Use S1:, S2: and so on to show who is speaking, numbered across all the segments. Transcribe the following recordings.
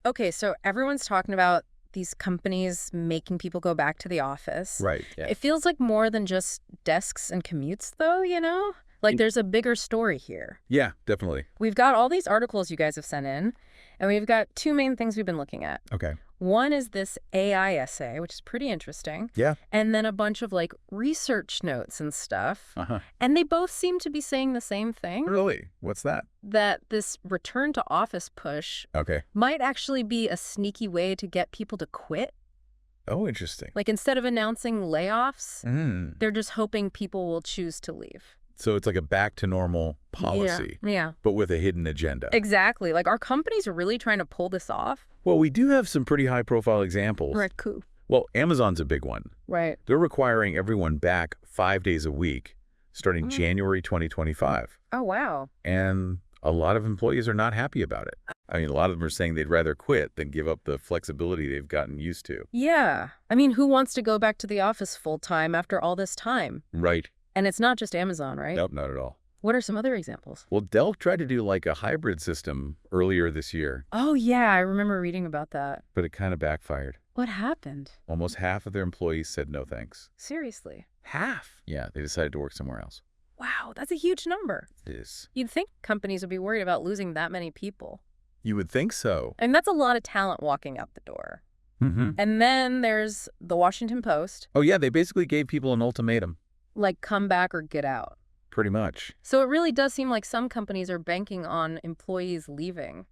S1: Okay, so everyone's talking about these companies making people go back to the office.
S2: Right. Yeah.
S1: It feels like more than just desks and commutes, though, you know? Like
S2: In-
S1: there's a bigger story here.
S2: yeah, definitely.
S1: We've got all these articles you guys have sent in, and we've got two main things we've been looking at.
S2: Okay.
S1: One is this AI essay, which is pretty interesting,
S2: Yeah.
S1: and then a bunch of like research notes and stuff.
S2: Uh-huh.
S1: And they both seem to be saying the same thing,
S2: Really? What's that?
S1: that this return to office push
S2: Okay.
S1: might actually be a sneaky way to get people to quit.
S2: Oh, interesting.
S1: Like instead of announcing layoffs,
S2: Mm.
S1: they're just hoping people will choose to leave.
S2: So it's like a back to normal policy,
S1: Yeah.
S2: but with a hidden agenda.
S1: Exactly. Like, are companies really trying to pull this off?
S2: Well, we do have some pretty high-profile examples.
S1: Right, cool.
S2: Well, Amazon's a big one.
S1: Right.
S2: They're requiring everyone back 5 days a week starting January 2025.
S1: Oh, wow.
S2: And a lot of employees are not happy about it. I mean, a lot of them are saying they'd rather quit than give up the flexibility they've gotten used to.
S1: Yeah. I mean, who wants to go back to the office full time after all this time?
S2: Right.
S1: And it's not just Amazon, right?
S2: Nope, not at all.
S1: What are some other examples?
S2: Well, Dell tried to do like a hybrid system earlier this year,
S1: Oh, yeah. I remember reading about that.
S2: but it kind of backfired.
S1: What happened?
S2: Almost half of their employees said no thanks.
S1: Seriously.
S2: Half? Yeah, they decided to work somewhere else.
S1: Wow, that's a huge number.
S2: It is.
S1: You'd think companies would be worried about losing that many people.
S2: You would think so.
S1: And that's a lot of talent walking out the door.
S2: Mm-hmm.
S1: And then there's the Washington Post,
S2: Oh, yeah, they basically gave people an ultimatum,
S1: like come back or get out.
S2: pretty much.
S1: So it really does seem like some companies are banking on employees leaving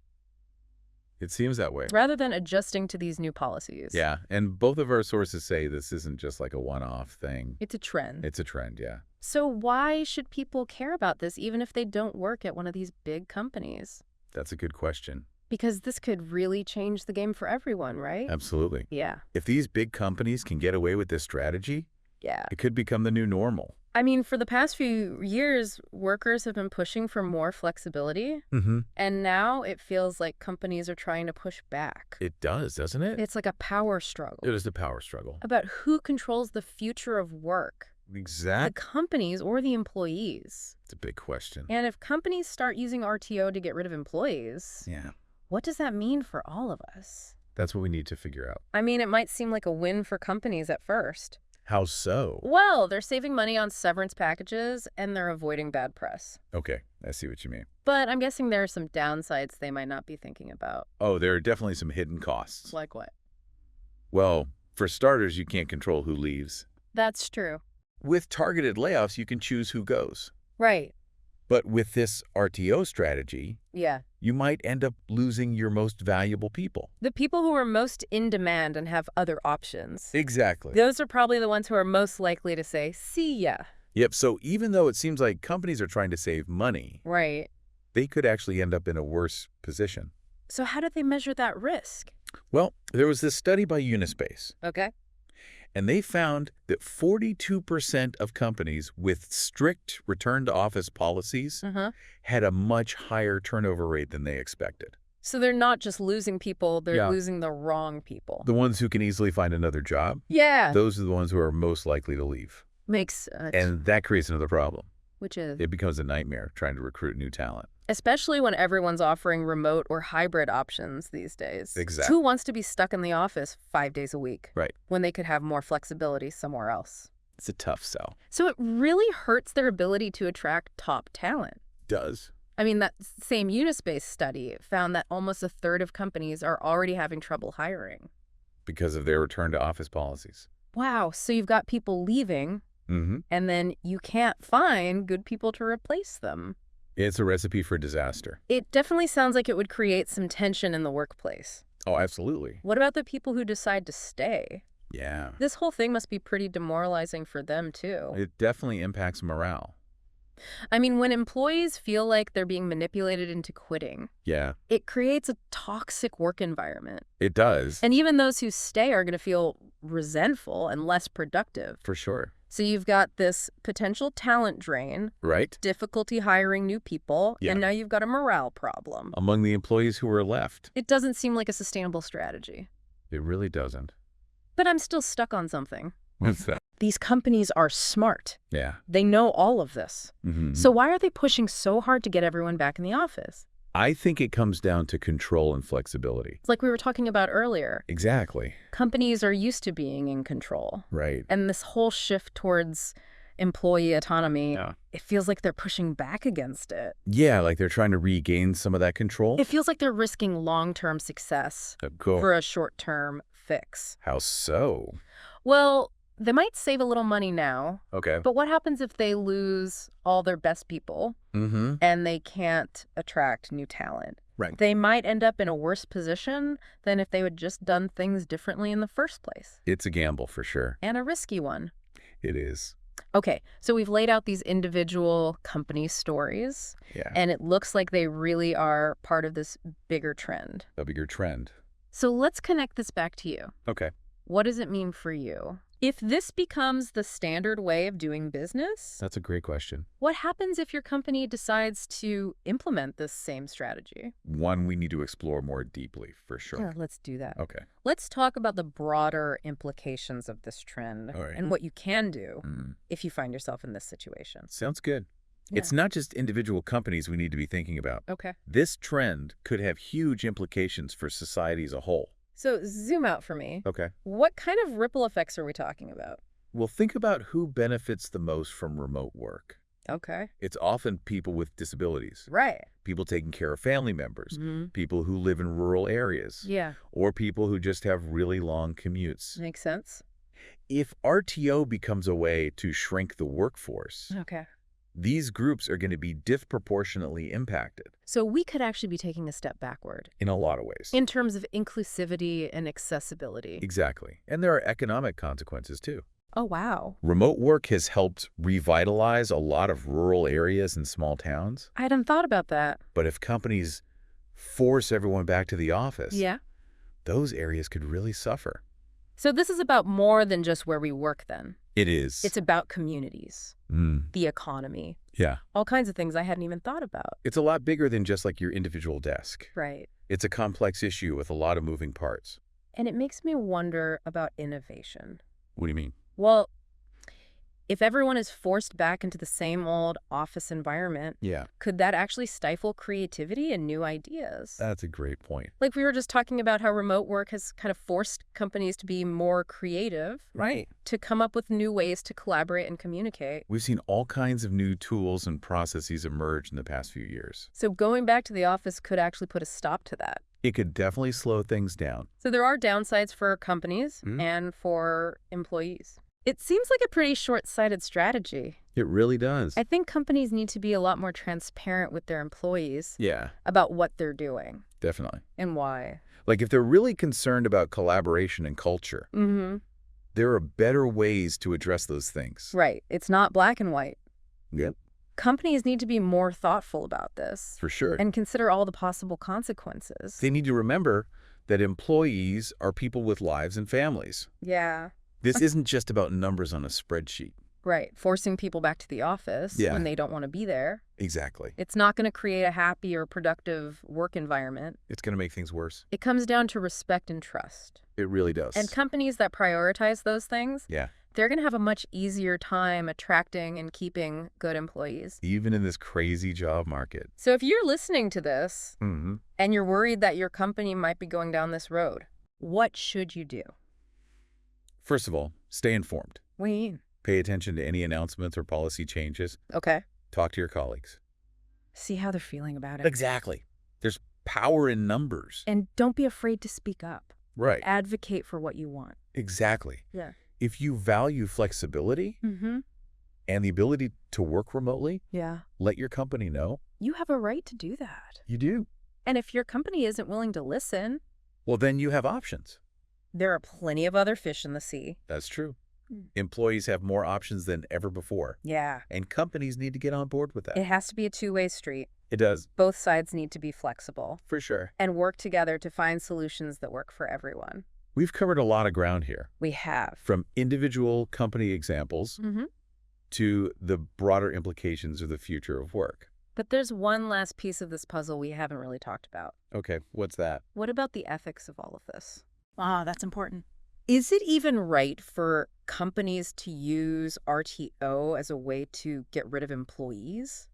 S2: It seems that way.
S1: rather than adjusting to these new policies.
S2: Yeah, and both of our sources say this isn't just like a one-off thing.
S1: It's a trend.
S2: It's a trend, yeah.
S1: So why should people care about this even if they don't work at one of these big companies?
S2: That's a good question.
S1: Because this could really change the game for everyone, right?
S2: Absolutely.
S1: Yeah.
S2: If these big companies can get away with this strategy,
S1: Yeah.
S2: it could become the new normal.
S1: I mean, for the past few years, workers have been pushing for more flexibility.
S2: Mm-hmm.
S1: And now it feels like companies are trying to push back.
S2: It does, doesn't it?
S1: It's like a power struggle
S2: It is a power struggle.
S1: about who controls the future of work, the
S2: Exactly.
S1: companies or the employees.
S2: It's a big question.
S1: And if companies start using RTO to get rid of employees,
S2: Yeah,
S1: what does that mean for all of us?
S2: that's what we need to figure out.
S1: I mean, it might seem like a win for companies at first.
S2: How so?
S1: Well, they're saving money on severance packages and they're avoiding bad press.
S2: Okay, I see what you mean.
S1: But I'm guessing there are some downsides they might not be thinking about.
S2: Oh, there are definitely some hidden costs.
S1: Like what?
S2: Well, for starters, you can't control who leaves.
S1: That's true.
S2: With targeted layoffs, you can choose who goes.
S1: Right.
S2: But with this RTO strategy,
S1: Yeah.
S2: you might end up losing your most valuable people.
S1: The people who are most in demand and have other options.
S2: Exactly.
S1: Those are probably the ones who are most likely to say, see ya.
S2: Yep, so even though it seems like companies are trying to save money,
S1: Right.
S2: they could actually end up in a worse position.
S1: So how did they measure that risk?
S2: Well, there was this study by Unispace,
S1: Okay.
S2: and they found that 42% of companies with strict return-to-office policies
S1: Uh-huh.
S2: had a much higher turnover rate than they expected.
S1: So they're not just losing people, they're
S2: Yeah.
S1: losing the wrong people.
S2: The ones who can easily find another job,
S1: Yeah.
S2: those are the ones who are most likely to leave.
S1: Makes
S2: And that creates another problem.
S1: which is
S2: It becomes a nightmare trying to recruit new talent.
S1: especially when everyone's offering remote or hybrid options these days.
S2: Exactly.
S1: Who wants to be stuck in the office 5 days a week?
S2: Right.
S1: When they could have more flexibility somewhere else.
S2: It's a tough sell.
S1: So it really hurts their ability to attract top talent.
S2: Does.
S1: I mean, that same Unispace study found that almost a third of companies are already having trouble hiring.
S2: Because of their return-to-office policies.
S1: Wow, so you've got people leaving,
S2: Mm-hmm.
S1: and then you can't find good people to replace them.
S2: It's a recipe for disaster.
S1: It definitely sounds like it would create some tension in the workplace.
S2: Oh, absolutely.
S1: What about the people who decide to stay?
S2: Yeah.
S1: This whole thing must be pretty demoralizing for them, too.
S2: It definitely impacts morale.
S1: I mean, when employees feel like they're being manipulated into quitting,
S2: Yeah,
S1: it creates a toxic work environment.
S2: it does.
S1: And even those who stay are going to feel resentful and less productive.
S2: For sure.
S1: So you've got this potential talent drain,
S2: Right?
S1: difficulty hiring new people,
S2: Yeah.
S1: and now you've got a morale problem.
S2: Among the employees who are left.
S1: It doesn't seem like a sustainable strategy.
S2: It really doesn't.
S1: But I'm still stuck on something.
S2: What's that?
S1: These companies are smart.
S2: Yeah.
S1: They know all of this.
S2: Mm-hmm.
S1: So why are they pushing so hard to get everyone back in the office?
S2: I think it comes down to control and flexibility.
S1: It's like we were talking about earlier.
S2: Exactly.
S1: Companies are used to being in control.
S2: Right.
S1: And this whole shift towards employee autonomy,
S2: Yeah.
S1: it feels like they're pushing back against it.
S2: Yeah, like they're trying to regain some of that control.
S1: It feels like they're risking long-term success
S2: Cool.
S1: for a short-term fix.
S2: How so?
S1: Well, they might save a little money now,
S2: Okay.
S1: but what happens if they lose all their best people
S2: Mm-hmm.
S1: and they can't attract new talent?
S2: Right.
S1: They might end up in a worse position than if they had just done things differently in the first place.
S2: It's a gamble for sure.
S1: And a risky one.
S2: It is.
S1: Okay, so we've laid out these individual company stories,
S2: Yeah.
S1: and it looks like they really are part of this bigger trend.
S2: A bigger trend.
S1: So let's connect this back to you.
S2: Okay.
S1: What does it mean for you? If this becomes the standard way of doing business,
S2: That's a great question.
S1: what happens if your company decides to implement this same strategy?
S2: One we need to explore more deeply, for sure.
S1: Yeah, let's do that.
S2: Okay.
S1: Let's talk about the broader implications of this trend
S2: All right.
S1: and what you can do
S2: Mm.
S1: if you find yourself in this situation.
S2: Sounds good.
S1: Yeah.
S2: It's not just individual companies we need to be thinking about.
S1: Okay.
S2: This trend could have huge implications for society as a whole.
S1: So zoom out for me.
S2: Okay.
S1: What kind of ripple effects are we talking about?
S2: Well, think about who benefits the most from remote work.
S1: Okay.
S2: It's often people with disabilities,
S1: Right.
S2: people taking care of family members,
S1: Mm-hmm.
S2: people who live in rural areas,
S1: Yeah.
S2: or people who just have really long commutes.
S1: Makes sense.
S2: If RTO becomes a way to shrink the workforce,
S1: Okay.
S2: these groups are going to be disproportionately impacted
S1: So we could actually be taking a step backward
S2: in a lot of ways.
S1: in terms of inclusivity and accessibility.
S2: Exactly. And there are economic consequences too.
S1: Oh, wow.
S2: Remote work has helped revitalize a lot of rural areas and small towns.
S1: I hadn't thought about that.
S2: But if companies force everyone back to the office,
S1: Yeah.
S2: those areas could really suffer.
S1: So this is about more than just where we work then.
S2: It is.
S1: It's about communities,
S2: Mm,
S1: the economy,
S2: yeah.
S1: all kinds of things I hadn't even thought about.
S2: It's a lot bigger than just like your individual desk.
S1: Right.
S2: It's a complex issue with a lot of moving parts.
S1: And it makes me wonder about innovation.
S2: What do you mean?
S1: Well, if everyone is forced back into the same old office environment,
S2: Yeah,
S1: could that actually stifle creativity and new ideas?
S2: that's a great point.
S1: Like we were just talking about how remote work has kind of forced companies to be more creative,
S2: Right.
S1: to come up with new ways to collaborate and communicate.
S2: We've seen all kinds of new tools and processes emerge in the past few years.
S1: So going back to the office could actually put a stop to that.
S2: It could definitely slow things down.
S1: So there are downsides for companies
S2: Mhm.
S1: and for employees. It seems like a pretty short-sighted strategy.
S2: It really does.
S1: I think companies need to be a lot more transparent with their employees
S2: Yeah,
S1: about what they're doing
S2: definitely.
S1: and why.
S2: Like if they're really concerned about collaboration and culture,
S1: Mm-hmm.
S2: there are better ways to address those things.
S1: Right. It's not black and white.
S2: Yep.
S1: Companies need to be more thoughtful about this
S2: For sure.
S1: and consider all the possible consequences.
S2: They need to remember that employees are people with lives and families.
S1: Yeah.
S2: This isn't just about numbers on a spreadsheet.
S1: Right. Forcing people back to the office
S2: Yeah.
S1: when they don't want to be there.
S2: Exactly.
S1: It's not going to create a happy or productive work environment.
S2: It's going to make things worse.
S1: It comes down to respect and trust.
S2: It really does.
S1: And companies that prioritize those things,
S2: Yeah.
S1: they're going to have a much easier time attracting and keeping good employees.
S2: Even in this crazy job market.
S1: So if you're listening to this
S2: Mm-hmm.
S1: and you're worried that your company might be going down this road, what should you do?
S2: First of all, stay informed.
S1: What do you mean?
S2: Pay attention to any announcements or policy changes.
S1: Okay.
S2: Talk to your colleagues.
S1: See how they're feeling about it.
S2: Exactly. There's power in numbers.
S1: And don't be afraid to speak up.
S2: Right.
S1: Advocate for what you want.
S2: Exactly.
S1: Yeah.
S2: If you value flexibility
S1: Mm-hmm.
S2: and the ability to work remotely,
S1: Yeah.
S2: let your company know.
S1: You have a right to do that.
S2: You do.
S1: And if your company isn't willing to listen,
S2: Well, then you have options.
S1: there are plenty of other fish in the sea.
S2: That's true.
S1: Mm.
S2: Employees have more options than ever before,
S1: Yeah.
S2: and companies need to get on board with that.
S1: It has to be a two-way street.
S2: It does.
S1: Both sides need to be flexible
S2: For sure.
S1: and work together to find solutions that work for everyone.
S2: We've covered a lot of ground here,
S1: We have.
S2: from individual company examples
S1: Mm-hmm.
S2: to the broader implications of the future of work.
S1: But there's one last piece of this puzzle we haven't really talked about.
S2: Okay, what's that?
S1: What about the ethics of all of this?
S3: Ah, that's important.
S1: Is it even right for companies to use RTO as a way to get rid of employees?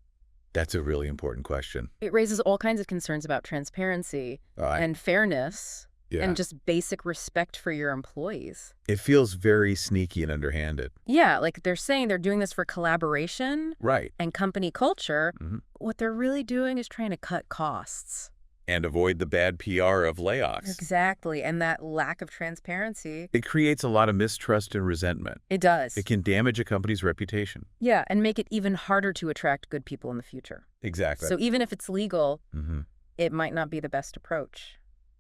S2: That's a really important question.
S1: It raises all kinds of concerns about transparency
S2: I
S1: and fairness
S2: Yeah.
S1: and just basic respect for your employees.
S2: It feels very sneaky and underhanded.
S1: Yeah, like they're saying they're doing this for collaboration
S2: Right.
S1: and company culture.
S2: hmm
S1: What they're really doing is trying to cut costs.
S2: And avoid the bad PR of layoffs.
S1: Exactly, and that lack of transparency.
S2: It creates a lot of mistrust and resentment.
S1: It does.
S2: It can damage a company's reputation.
S1: Yeah, and make it even harder to attract good people in the future.
S2: Exactly.
S1: So even if it's legal,
S2: hmm
S1: it might not be the best approach.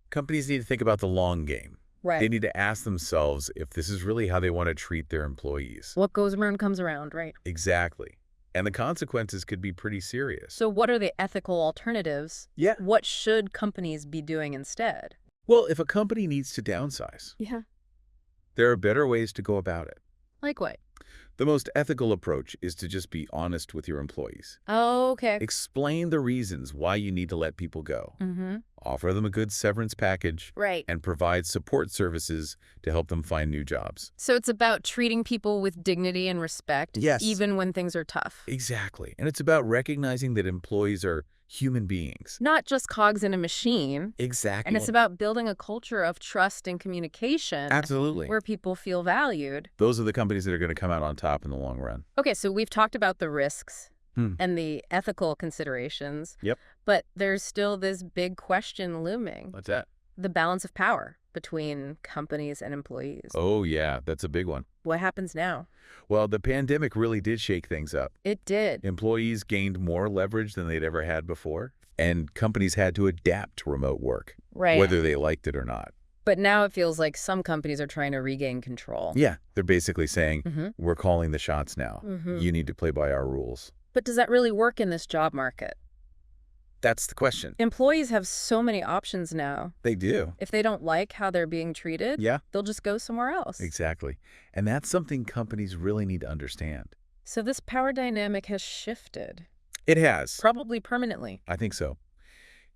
S2: Companies need to think about the long game. They
S1: Right.
S2: need to ask themselves if this is really how they want to treat their employees.
S1: What goes around comes around, right?
S2: Exactly. And the consequences could be pretty serious.
S1: So what are the ethical alternatives?
S2: Yeah.
S1: What should companies be doing instead?
S2: Well, if a company needs to downsize,
S1: Yeah.
S2: there are better ways to go about it.
S1: Like what?
S2: The most ethical approach is to just be honest with your employees.
S1: Oh, okay.
S2: Explain the reasons why you need to let people go.
S1: Mm-hmm.
S2: Offer them a good severance package
S1: Right.
S2: and provide support services to help them find new jobs.
S1: So it's about treating people with dignity and respect,
S2: Yes.
S1: even when things are tough.
S2: Exactly. And it's about recognizing that employees are human beings.
S1: Not just cogs in a machine.
S2: Exactly.
S1: And it's about building a culture of trust and communication
S2: Absolutely.
S1: where people feel valued.
S2: Those are the companies that are going to come out on top in the long run.
S1: Okay, so we've talked about the risks
S2: Hmm.
S1: and the ethical considerations.
S2: Yep.
S1: But there's still this big question looming.
S2: What's that?
S1: The balance of power between companies and employees.
S2: Oh, yeah, that's a big one.
S1: What happens now?
S2: Well, the pandemic really did shake things up.
S1: It did.
S2: Employees gained more leverage than they'd ever had before, and companies had to adapt to remote work,
S1: Right.
S2: whether they liked it or not.
S1: But now it feels like some companies are trying to regain control.
S2: Yeah, they're basically saying,
S1: Mm-hmm.
S2: we're calling the shots now.
S1: Mm-hmm.
S2: You need to play by our rules.
S1: But does that really work in this job market?
S2: That's the question.
S1: Employees have so many options now.
S2: They do.
S1: If they don't like how they're being treated,
S2: Yeah,
S1: they'll just go somewhere else.
S2: exactly. And that's something companies really need to understand.
S1: So this power dynamic has shifted,
S2: It has.
S1: probably permanently.
S2: I think so.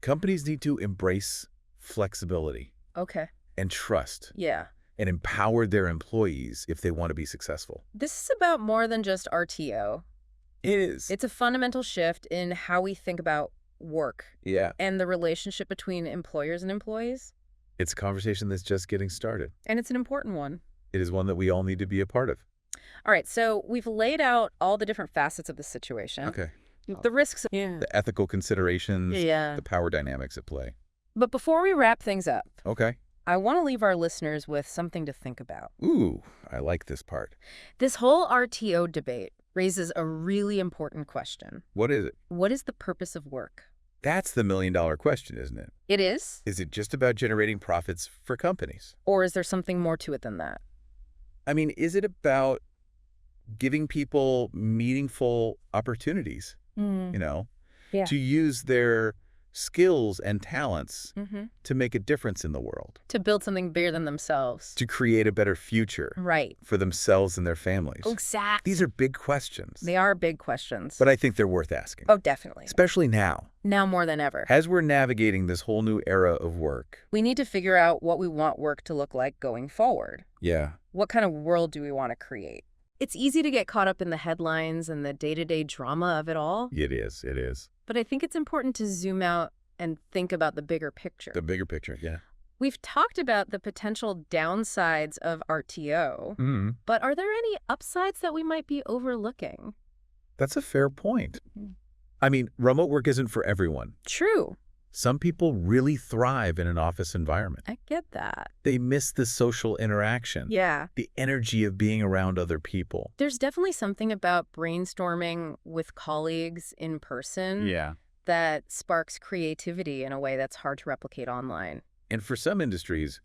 S2: Companies need to embrace flexibility
S1: Okay.
S2: and trust
S1: Yeah.
S2: and empower their employees if they want to be successful.
S1: This is about more than just RTO.
S2: It is.
S1: It's a fundamental shift in how we think about work
S2: Yeah.
S1: and the relationship between employers and employees.
S2: It's a conversation that's just getting started.
S1: And it's an important one.
S2: It is one that we all need to be a part of.
S1: All right, so we've laid out all the different facets of the situation.
S2: Okay.
S1: The risks. Yeah.
S2: The ethical considerations,
S1: Yeah.
S2: the power dynamics at play.
S1: But before we wrap things up,
S2: Okay.
S1: I want to leave our listeners with something to think about.
S2: Ooh, I like this part.
S1: This whole RTO debate raises a really important question.
S2: What is it?
S1: What is the purpose of work?
S2: That's the million-dollar question, isn't it?
S1: It is?
S2: Is it just about generating profits for companies?
S1: Or is there something more to it than that?
S2: I mean, is it about giving people meaningful opportunities,
S1: Yeah.
S2: to use their skills and talents
S1: Mm-hmm.
S2: to make a difference in the world,
S1: To build something bigger than themselves.
S2: to create a better future
S1: Right.
S2: for themselves and their families?
S1: Exactly.
S2: These are big questions,
S1: They are big questions.
S2: but I think they're worth asking,
S1: Oh, definitely.
S2: especially now.
S1: Now more than ever.
S2: As we're navigating this whole new era of work.
S1: We need to figure out what we want work to look like going forward.
S2: Yeah.
S1: What kind of world do we want to create? It's easy to get caught up in the headlines and the day-to-day drama of it all,
S2: It is. It is.
S1: but I think it's important to zoom out and think about the bigger picture.
S2: The bigger picture, yeah.
S1: We've talked about the potential downsides of RTO,
S2: Mm,
S1: but are there any upsides that we might be overlooking?
S2: that's a fair point.
S1: Mm.
S2: I mean, remote work isn't for everyone.
S1: True.
S2: Some people really thrive in an office environment.
S1: I get that.
S2: They miss the social interaction,
S1: Yeah.
S2: the energy of being around other people.
S1: There's definitely something about brainstorming with colleagues in person
S2: Yeah.
S1: that sparks creativity in a way that's hard to replicate online.
S2: And for some industries,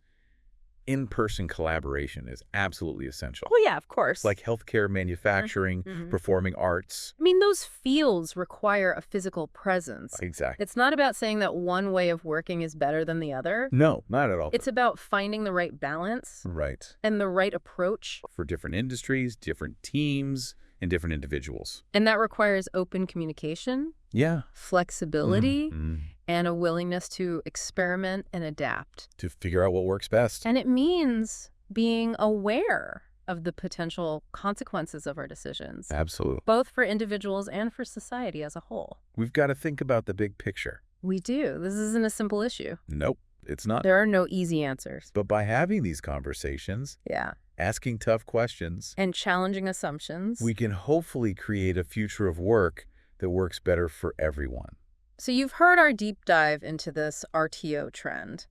S2: in-person collaboration is absolutely essential.
S1: Oh, yeah, of course.
S2: Like healthcare, manufacturing,
S1: Mhm.
S2: performing arts.
S1: I mean, those fields require a physical presence.
S2: Exactly.
S1: It's not about saying that one way of working is better than the other.
S2: No, not at all.
S1: It's about finding the right balance
S2: Right.
S1: and the right approach.
S2: For different industries, different teams, and different individuals.
S1: And that requires open communication,
S2: Yeah.
S1: flexibility,
S2: Mhm.
S1: and a willingness to experiment and adapt.
S2: To figure out what works best.
S1: And it means being aware of the potential consequences of our decisions,
S2: Absolutely.
S1: both for individuals and for society as a whole.
S2: We've got to think about the big picture.
S1: We do. This isn't a simple issue.
S2: Nope, it's not.
S1: There are no easy answers.
S2: But by having these conversations,
S1: Yeah.
S2: asking tough questions,
S1: And challenging assumptions.
S2: we can hopefully create a future of work that works better for everyone.
S1: So you've heard our deep dive into this RTO trend.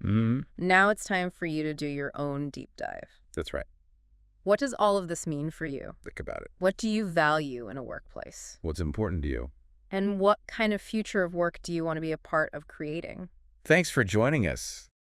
S1: Now it's time for you to do your own deep dive.
S2: That's right.
S1: What does all of this mean for you?
S2: Think about it.
S1: What do you value in a workplace?
S2: What's important to you?
S1: And what kind of future of work do you want to be a part of creating?
S2: Thanks for joining us.